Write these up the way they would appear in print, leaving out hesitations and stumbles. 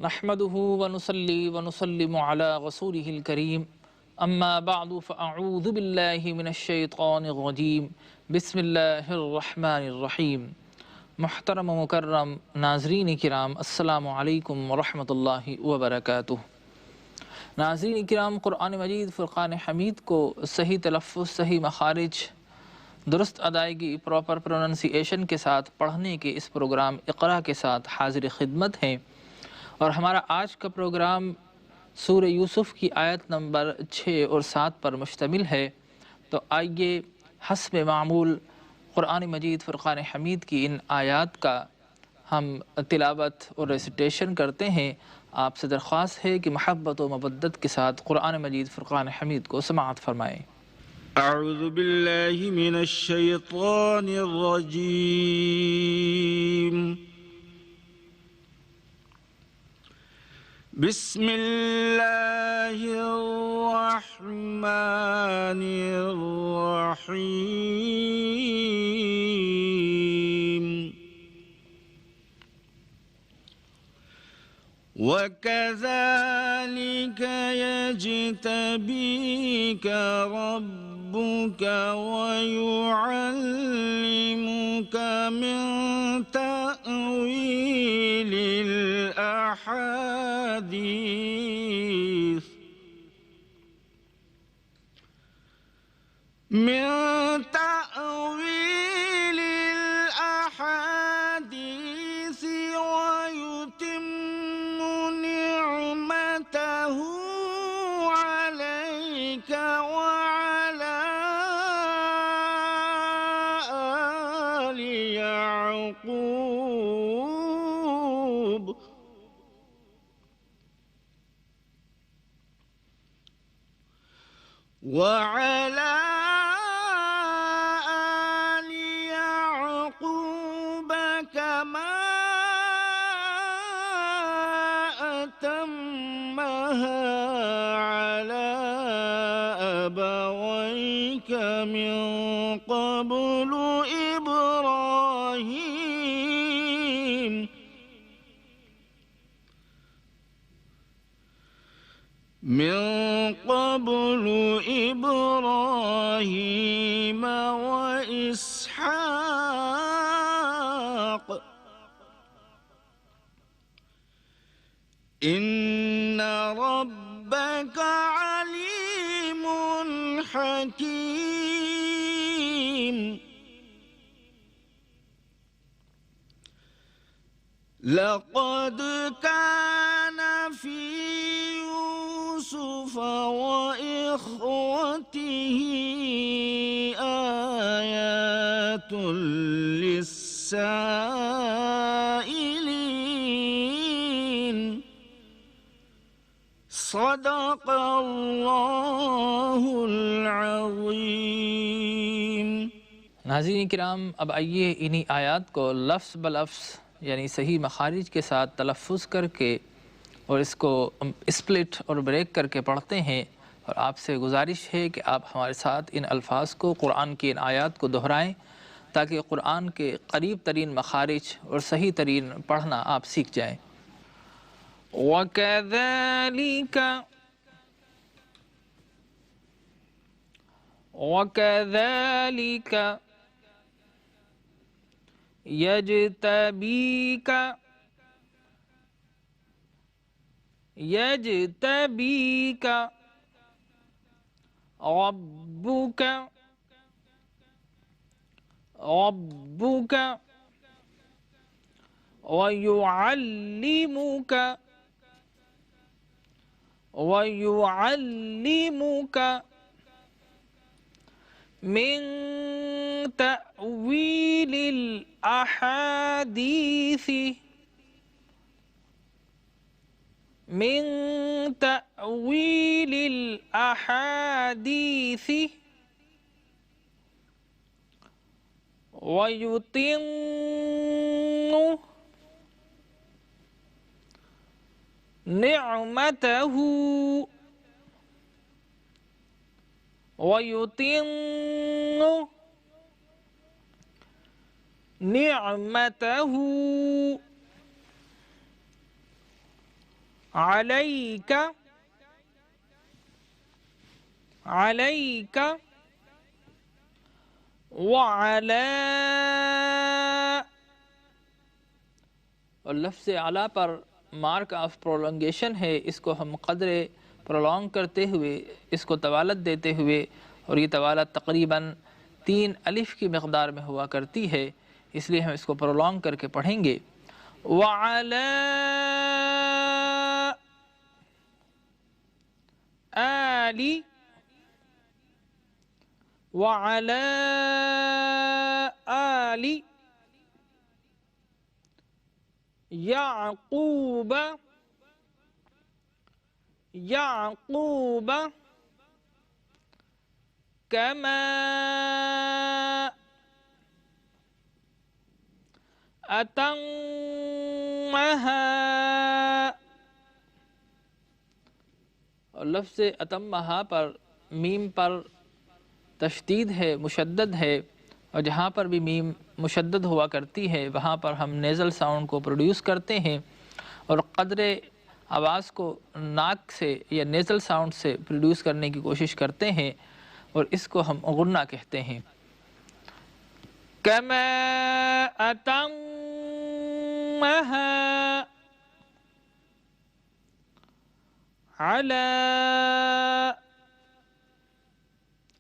نحمده ونصلي ونسلم على رسوله الكريم اما بعد فاعوذ باللہ من الشیطان الرجیم بسم اللہ الرحمن الرحیم۔ محترم و مکرم ناظرین کرام، السلام علیکم ورحمۃ اللہ وبرکاتہ۔ ناظرین کرام، قرآن مجید فرقان حمید کو صحیح تلفظ، صحیح مخارج، درست ادائیگی، پراپر پروننسیشن کے ساتھ پڑھنے کے اس پروگرام اقرا کے ساتھ حاضر خدمت ہیں، اور ہمارا آج کا پروگرام سورہ یوسف کی آیت نمبر 6 اور 7 پر مشتمل ہے۔ تو آئیے حسب معمول قرآن مجید فرقان حمید کی ان آیات کا ہم تلاوت اور ریسیٹیشن کرتے ہیں۔ آپ سے درخواست ہے کہ محبت و مودت کے ساتھ قرآن مجید فرقان حمید کو سماعت فرمائیں۔ اعوذ باللہ من الشیطان الرجیم، بسم اللہ الرحمن الرحیم۔ وَكَذَلِكَ يَجْتَبِيكَ رَبُّكَ وَيُعَلِّمُكَ مِن تَأْوِيلِ الْأَحَادِيثِ وَيُتِمُّ نِعْمَتَهُ عَلَيْكَ وَعَلَى آلِ يَعْقُوبَ وَعَلَى آلِ يَعْقُوبَ كَمَا أَتَمَّهَا عَلَى أَبَوَيْكَ من قبل إبراهيم وإسحاق إن ربك عليم حكيم۔ لقد كان في يوسف وإخوته آيات للسائلين، صدق اللہ العظیم۔ ناظرین کرام، اب آئیے انہی آیات کو لفظ بلفظ یعنی صحیح مخارج کے ساتھ تلفظ کر کے اور اس کو اسپلٹ اور بریک کر کے پڑھتے ہیں، اور آپ سے گزارش ہے کہ آپ ہمارے ساتھ ان الفاظ کو، قرآن کی ان آیات کو دہرائیں تاکہ قرآن کے قریب ترین مخارج اور صحیح ترین پڑھنا آپ سیکھ جائیں۔ وَكَذَلِكَ يجتبيك ربك ويعلمك من تأويل الأحاديث ويتم نعمته نعمته علیک علیک وعلی، اور لفظ علی پر مارک آف پرولونگیشن ہے، اس کو ہم قدر پرولونگ کرتے ہوئے اس کو طوالت دیتے ہوئے، اور یہ طوالت تقریباً 3 الف کی مقدار میں ہوا کرتی ہے، اس لیے ہم اس کو پرولونگ کر کے پڑھیں گے۔ وعلی آلی وعلی آلی یعقوب یعقوب کما اتمہا، اور لفظ اتمہا پر میم پر تشدید ہے، مشدد ہے، اور جہاں پر بھی میم مشدد ہوا کرتی ہے وہاں پر ہم نیزل ساؤنڈ کو پروڈیوس کرتے ہیں، اور قدر آواز کو ناک سے یا نیزل ساؤنڈ سے پروڈیوس کرنے کی کوشش کرتے ہیں، اور اس کو ہم غنہ کہتے ہیں۔ کما اتمہا علی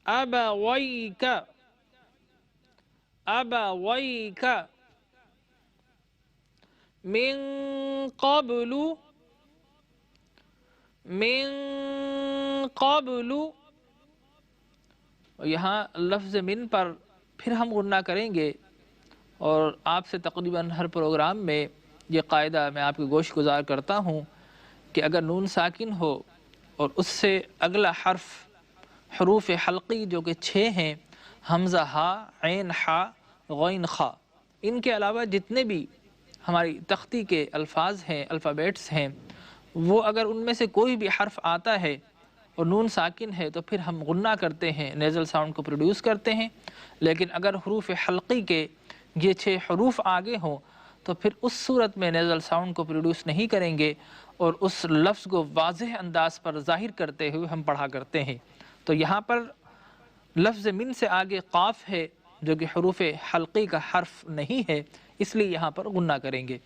ابویک ابویک من قبل اور یہاں لفظ من پر پھر ہم غنہ کریں گے، اور آپ سے تقریباً ہر پروگرام میں یہ قاعدہ میں آپ کی گوش گزار کرتا ہوں کہ اگر نون ساکن ہو اور اس سے اگلا حرف حروف حلقی جو کہ 6 ہیں، حمزہ ہا، عین ہا، غین خا، ان کے علاوہ جتنے بھی ہماری تختی کے الفاظ ہیں، الفابیٹس ہیں، وہ اگر ان میں سے کوئی بھی حرف آتا ہے اور نون ساکن ہے تو پھر ہم غنہ کرتے ہیں، نیزل ساؤنڈ کو پروڈیوس کرتے ہیں۔ لیکن اگر حروف حلقی کے یہ 6 حروف آگے ہوں تو پھر اس صورت میں نیزل ساؤنڈ کو پروڈیوس نہیں کریں گے، اور اس لفظ کو واضح انداز پر ظاہر کرتے ہوئے ہم پڑھا کرتے ہیں۔ تو یہاں پر لفظ من سے آگے قاف ہے جو کہ حروف حلقی کا حرف نہیں ہے، اس لیے یہاں پر غنہ کریں گے۔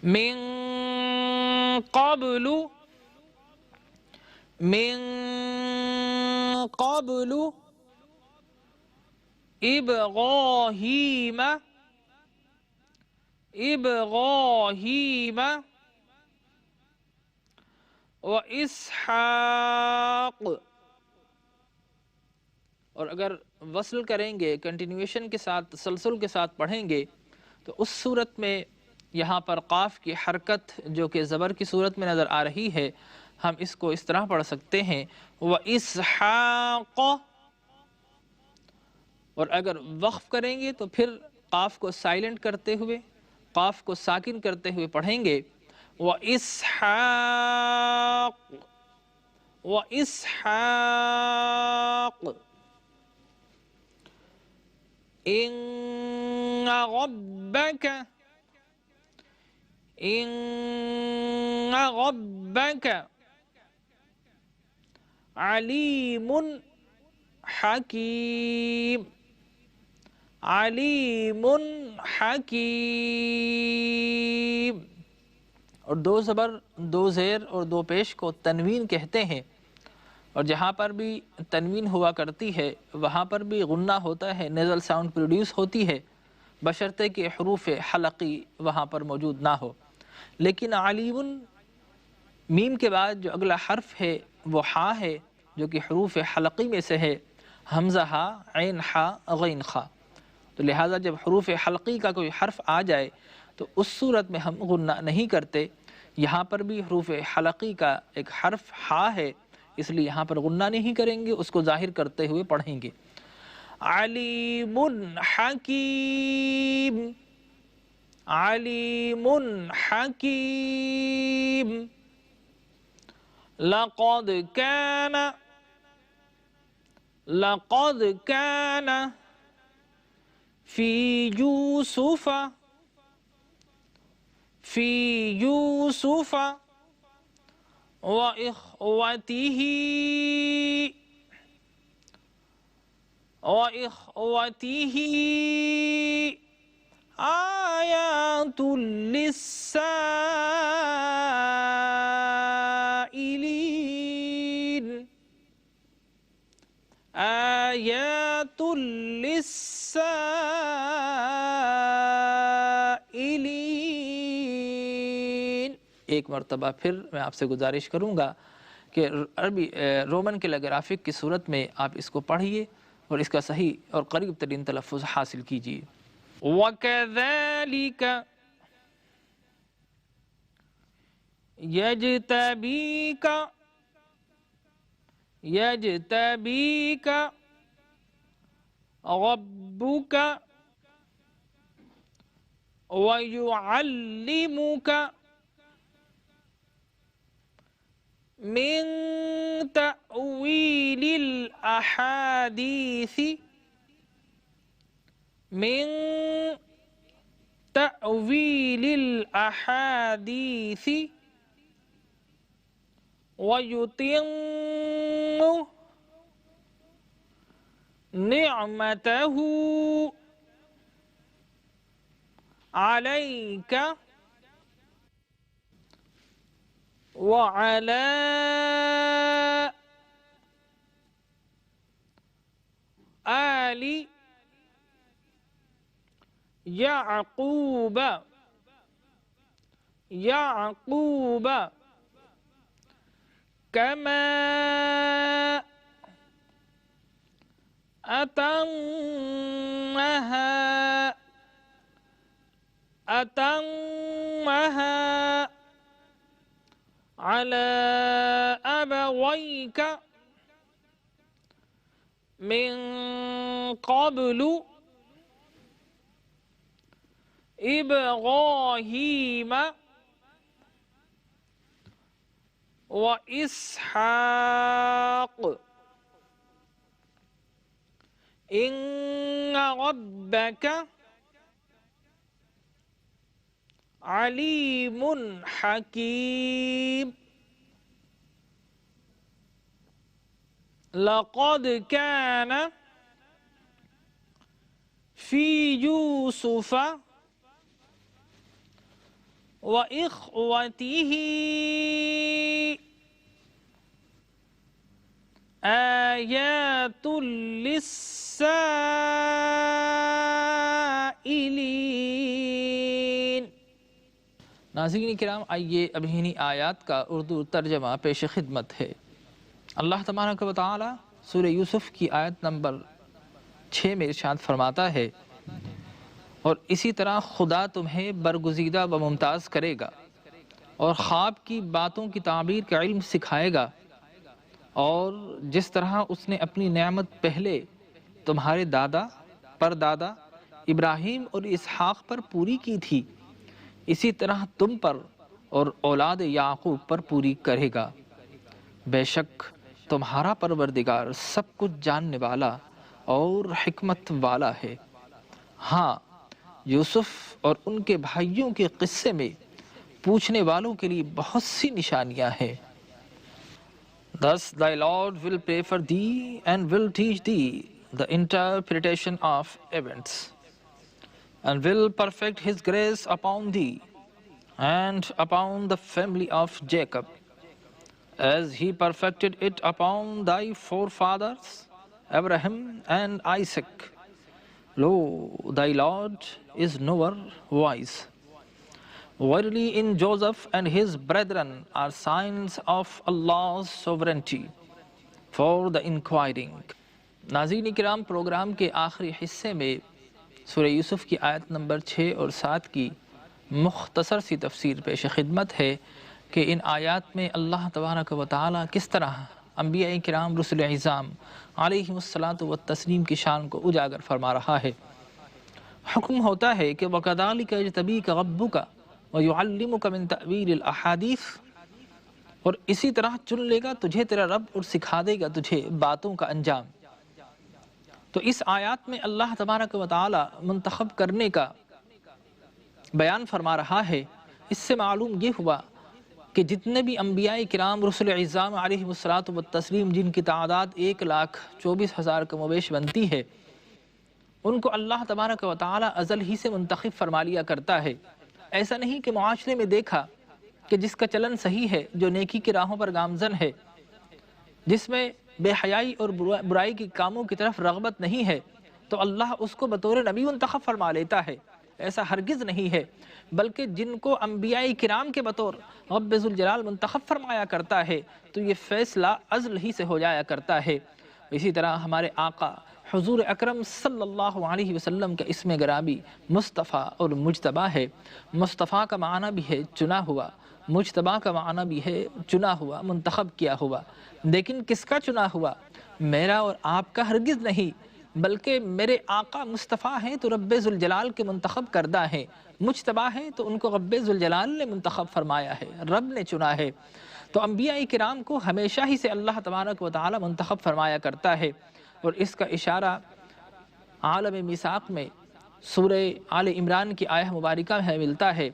من قبل من قبل ابراہیم ابراہیم و اسحاق، اور اگر وصل کریں گے، کنٹینیویشن کے ساتھ، تسلسل کے ساتھ پڑھیں گے تو اس صورت میں یہاں پر قاف کی حرکت جو کہ زبر کی صورت میں نظر آ رہی ہے، ہم اس کو اس طرح پڑھ سکتے ہیں وَإِسْحَاقَ، اور اگر وقف کریں گے تو پھر قاف کو سائلنٹ کرتے ہوئے، قاف کو ساکن کرتے ہوئے پڑھیں گے وَإِسْحَاقَ وَإِسْحَاقَ إِنَّ رَبَّكَ علیم حکیم علیم حکیم، اور 2 زبر، 2 زیر اور 2 پیش کو تنوین کہتے ہیں، اور جہاں پر بھی تنوین ہوا کرتی ہے وہاں پر بھی غنہ ہوتا ہے، نیزل ساؤنڈ پروڈیوس ہوتی ہے، بشرطے کہ حروف حلقی وہاں پر موجود نہ ہو۔ لیکن علیم میم کے بعد جو اگلا حرف ہے وہ ہا ہے جو کہ حروف حلقی میں سے ہے، حمزہ ہا، عین ہا، غین خا، تو لہٰذا جب حروف حلقی کا کوئی حرف آ جائے تو اس صورت میں ہم غنہ نہیں کرتے۔ یہاں پر بھی حروف حلقی کا ایک حرف ہا ہے، اس لیے یہاں پر غنہ نہیں کریں گے، اس کو ظاہر کرتے ہوئے پڑھیں گے علیم حکیم علیم حکیم لقد كان في يوسف وإخوته وإخوته آيات للسائلين آيات للسائلين۔ ایک مرتبہ پھر میں آپ سے گزارش کروں گا کہ عربی رومن کیلیگرافک کی صورت میں آپ اس کو پڑھیے اور اس کا صحیح اور قریب ترین تلفظ حاصل کیجیے۔ وَكَذَلِكَ يَجْتَبِيكَ رَبُّكَ وَيُعَلِّمُكَ من تأويل الأحاديث ويتم نعمته عليك وعلى آل يعقوب كما أتمها على أبويك من قبل إبراهيم وإسحاق إن ربك علیم حکیم۔ لقد كان في يوسف وإخوته آيات للسائلين۔ ناظرین کرام، آئیے ابھی آیات کا اردو ترجمہ پیش خدمت ہے۔ اللہ تبارک و تعالی سورہ یوسف کی آیت نمبر 6 میں ارشاد فرماتا ہے، اور اسی طرح خدا تمہیں برگزیدہ و ممتاز کرے گا اور خواب کی باتوں کی تعبیر کا علم سکھائے گا، اور جس طرح اس نے اپنی نعمت پہلے تمہارے دادا پردادا ابراہیم اور اسحاق پر پوری کی تھی، اسی طرح تم پر اور اولاد یعقوب پر پوری کرے گا۔ بے شک تمہارا پروردگار سب کچھ جاننے والا اور حکمت والا ہے۔ ہاں، یوسف اور ان کے بھائیوں کے قصے میں پوچھنے والوں کے لیے بہت سی نشانیاں ہیں۔ Thus thy Lord will pray for thee and will teach thee the interpretation of events, and will perfect his grace upon thee and upon the family of Jacob, as he perfected it upon thy forefathers Abraham and Isaac. Lo, thy Lord is knower wise. Verily in Joseph and his brethren are signs of Allah's sovereignty for the inquiring. ناظرین کرام، programme کے آخری حصے میں سورہ یوسف کی آیت number 6 اور 7 کی مختصر سی تفسیر پیش خدمت ہے کہ ان آیات میں اللہ تبارک و تعالی کس طرح انبیاء کرام رسل اعظام علیہم الصلاۃ والتسلیم کی شان کو اجاگر فرما رہا ہے۔ حکم ہوتا ہے کہ وَكَذَلِكَ يَجْتَبِيكَ رَبُّكَ وَيُعَلِّمُكَ مِن تَأْوِيلِ الْأَحَادِيثِ، اور اسی طرح چن لے گا تجھے تیرا رب اور سکھا دے گا تجھے باتوں کا انجام۔ تو اس آیات میں اللہ تبارک و تعالی منتخب کرنے کا بیان فرما رہا ہے۔ اس سے معلوم یہ ہوا کہ جتنے بھی انبیاء کرام رسل اعظام علیہ الصلاۃ والتسلیم جن کی تعداد 1,24,000 کم و بیش بنتی ہے، ان کو اللہ تبارک و تعالی ازل ہی سے منتخب فرما لیا کرتا ہے۔ ایسا نہیں کہ معاشرے میں دیکھا کہ جس کا چلن صحیح ہے، جو نیکی کی راہوں پر گامزن ہے، جس میں بے حیائی اور برائی کی کاموں کی طرف رغبت نہیں ہے، تو اللہ اس کو بطور نبی منتخب فرما لیتا ہے۔ ایسا ہرگز نہیں ہے، بلکہ جن کو انبیاء کرام کے بطور رب ذوالجلال منتخب فرمایا کرتا ہے تو یہ فیصلہ ازل ہی سے ہو جایا کرتا ہے۔ اسی طرح ہمارے آقا حضور اکرم صلی اللہ علیہ وسلم کا اسم گرامی مصطفیٰ اور مجتبیٰ ہے۔ مصطفیٰ کا معنی بھی ہے چنا ہوا، مجتبیٰ کا معنی بھی ہے چنا ہوا، منتخب کیا ہوا۔ لیکن کس کا چنا ہوا؟ میرا اور آپ کا ہرگز نہیں، بلکہ میرے آقا مصطفیٰ ہیں تو رب ذوالجلال کے منتخب کردہ ہیں، مجتبیٰ ہیں تو ان کو رب ذوالجلال نے منتخب فرمایا ہے، رب نے چنا ہے۔ تو انبیاء کرام کو ہمیشہ ہی سے اللہ تبارک و تعالی منتخب فرمایا کرتا ہے، اور اس کا اشارہ عالم میثاق میں سورہ آل عمران کی آیہ مبارکہ میں ملتا ہے۔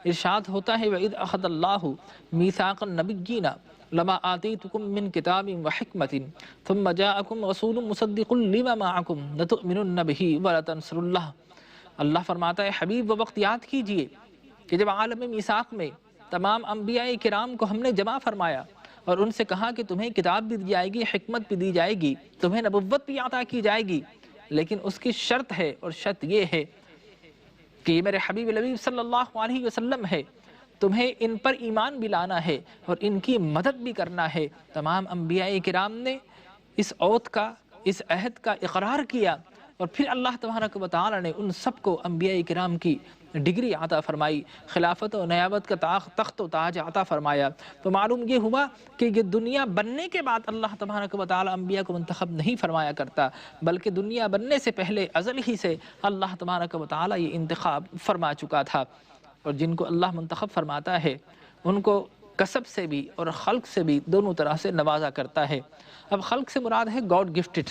ارشاد ہوتا ہے وَإِذْ أَخَذَ اللَّهُ مِيثَاقَ النَّبِيِّينَ لَمَا آتَيْتُكُم مِّن كِتَابٍ وَحِكْمَةٍ ثُمَّ جَاءَكُمْ رَسُولٌ مُصَدِّقٌ لِّمَا مَعَكُمْ لَتُؤْمِنُنَّ بِهِ وَلَتَنصُرُنَّهُ۔ اللہ فرماتا ہے حبیب وہ وقت یاد کیجئے کہ جب عالم میثاق میں تمام انبیاء کرام کو ہم نے جمع فرمایا اور ان سے کہا کہ تمہیں کتاب بھی دی جائے گی، حکمت بھی دی جائے گی، تمہیں نبوت بھی عطا کی جائے گی، لیکن اس کی شرط ہے، اور شرط یہ ہے کہ یہ میرے حبیب لبیب صلی اللہ علیہ وسلم ہے، تمہیں ان پر ایمان بھی لانا ہے اور ان کی مدد بھی کرنا ہے۔ تمام انبیاء کرام نے اس عہد کا، اس عہد کا اقرار کیا، اور پھر اللہ تبارک و تعالی نے ان سب کو انبیاء کرام کی ڈگری عطا فرمائی، خلافت و نیابت کا تخت و تاج عطا فرمایا۔ تو معلوم یہ ہوا کہ یہ دنیا بننے کے بعد اللہ تبارک و تعالی انبیاء کو منتخب نہیں فرمایا کرتا، بلکہ دنیا بننے سے پہلے ازل ہی سے اللہ تبارک و تعالی یہ انتخاب فرما چکا تھا۔ اور جن کو اللہ منتخب فرماتا ہے ان کو کسب سے بھی اور خلق سے بھی دونوں طرح سے نوازا کرتا ہے۔ اب خلق سے مراد ہے گاڈ گفٹڈ،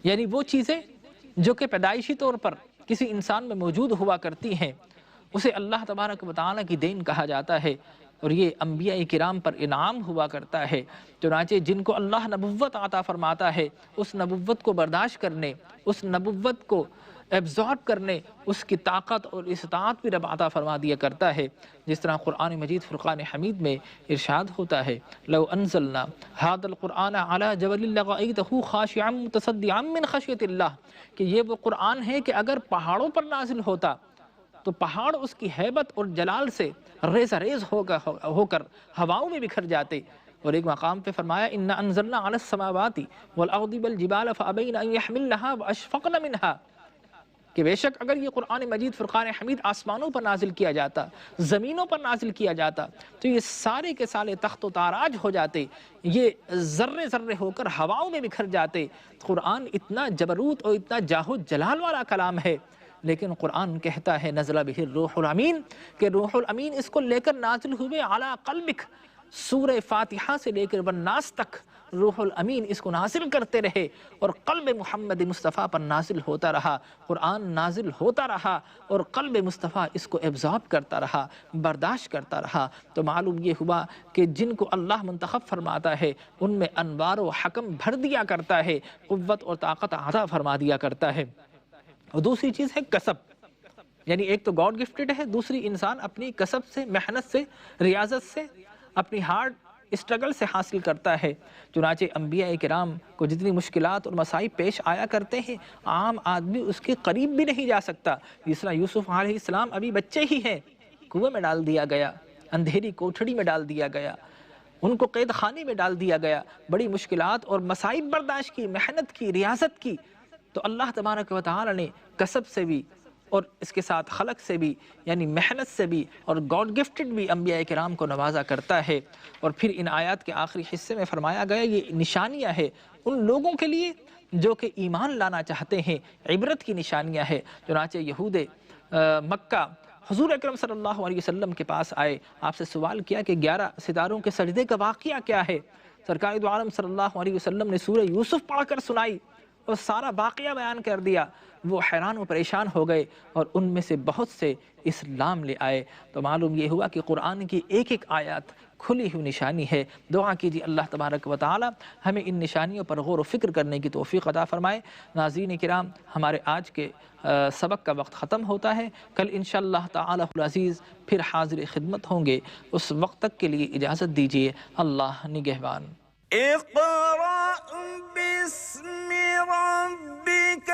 یعنی وہ چیزیں جو کہ پیدائشی طور پر کسی انسان میں موجود ہوا کرتی ہیں، اسے اللہ تبارک و تعالیٰ کی دین کہا جاتا ہے، اور یہ انبیاء کرام پر انعام ہوا کرتا ہے۔ چنانچہ جن کو اللہ نبوت عطا فرماتا ہے، اس نبوت کو برداشت کرنے، اس نبوت کو ایبزارب کرنے، اس کی طاقت اور استطاعت بھی رب عطا فرما دیا کرتا ہے۔ جس طرح قرآن مجید فرقان حمید میں ارشاد ہوتا ہے لو انزلنا هذا القرآن على جبل لرأيته خاشعا متصدعا من خشیۃ اللہ، کہ یہ وہ قرآن ہے کہ اگر پہاڑوں پر نازل ہوتا تو پہاڑ اس کی ہیبت اور جلال سے ریزہ ریز ہو کر ہواؤں میں بکھر جاتے۔ اور ایک مقام پہ فرمایا اِنَّا أَنزَلْنَا عَلَى السَّمَاوَاتِ وَالْأَرْضِ وَالْجِبَالَ فَأَبَيْنَ أَن يَحْمِلْنَهَا وَأَشْفَقْنَ مِنْهَا، کہ بے شک اگر یہ قرآن مجید فرقان حمید آسمانوں پر نازل کیا جاتا، زمینوں پر نازل کیا جاتا، تو یہ سارے کے سارے تخت و تاراج ہو جاتے، یہ ذرے ذرے ہو کر ہواؤں میں بکھر جاتے۔ قرآن اتنا جبروت اور اتنا جاہ و جلال والا کلام ہے، لیکن قرآن کہتا ہے نزل بہ الروح الامین، کہ روح الامین اس کو لے کر نازل ہوئے علی قلبک، سورہ فاتحہ سے لے کر والناس تک روح الامین اس کو نازل کرتے رہے، اور قلب محمد مصطفیٰ پر نازل ہوتا رہا، قرآن نازل ہوتا رہا، اور قلب مصطفیٰ اس کو ایبزارب کرتا رہا، برداشت کرتا رہا۔ تو معلوم یہ ہوا کہ جن کو اللہ منتخب فرماتا ہے ان میں انوار و حکم بھر دیا کرتا ہے، قوت اور طاقت عطا فرما دیا کرتا ہے۔ اور دوسری چیز ہے کسب، یعنی ایک تو گاڈ گفٹڈ ہے، دوسری انسان اپنی کسب سے، محنت سے، ریاضت سے، اپنی ہارڈ اسٹرگل سے حاصل کرتا ہے۔ چنانچہ انبیاء کرام کو جتنی مشکلات اور مصائب پیش آیا کرتے ہیں، عام آدمی اس کے قریب بھی نہیں جا سکتا۔ جس طرح یوسف علیہ السلام ابھی بچے ہی ہیں، کنویں میں ڈال دیا گیا، اندھیری کوٹھڑی میں ڈال دیا گیا، ان کو قید خانے میں ڈال دیا گیا، بڑی مشکلات اور مصائب برداشت کی، محنت کی، ریاضت کی، تو اللہ تبارک و تعالی نے کسب سے بھی اور اس کے ساتھ خلق سے بھی، یعنی محنت سے بھی اور گاڈ گفٹڈ بھی انبیاء کرام کو نوازا کرتا ہے۔ اور پھر ان آیات کے آخری حصے میں فرمایا گیا یہ نشانیاں ہیں ان لوگوں کے لیے جو کہ ایمان لانا چاہتے ہیں، عبرت کی نشانیاں ہیں۔ چنانچہ یہود مکہ حضور اکرم صلی اللہ علیہ وسلم کے پاس آئے، آپ سے سوال کیا کہ 11 ستاروں کے سجدے کا واقعہ کیا ہے؟ سرکار دو عالم صلی اللہ علیہ وسلم نے سورہ یوسف پڑھ کر سنائی، اور سارا واقعہ بیان کر دیا، وہ حیران و پریشان ہو گئے اور ان میں سے بہت سے اسلام لے آئے۔ تو معلوم یہ ہوا کہ قرآن کی ایک ایک آیات کھلی ہوئی نشانی ہے۔ دعا کیجیے اللہ تبارک و تعالی ہمیں ان نشانیوں پر غور و فکر کرنے کی توفیق عطا فرمائے۔ ناظرین کرام، ہمارے آج کے سبق کا وقت ختم ہوتا ہے۔ کل انشاءاللہ تعالی العزیز پھر حاضر خدمت ہوں گے، اس وقت تک کے لیے اجازت دیجیے۔ اللہ نگہبان۔ اقرأ باسم ربك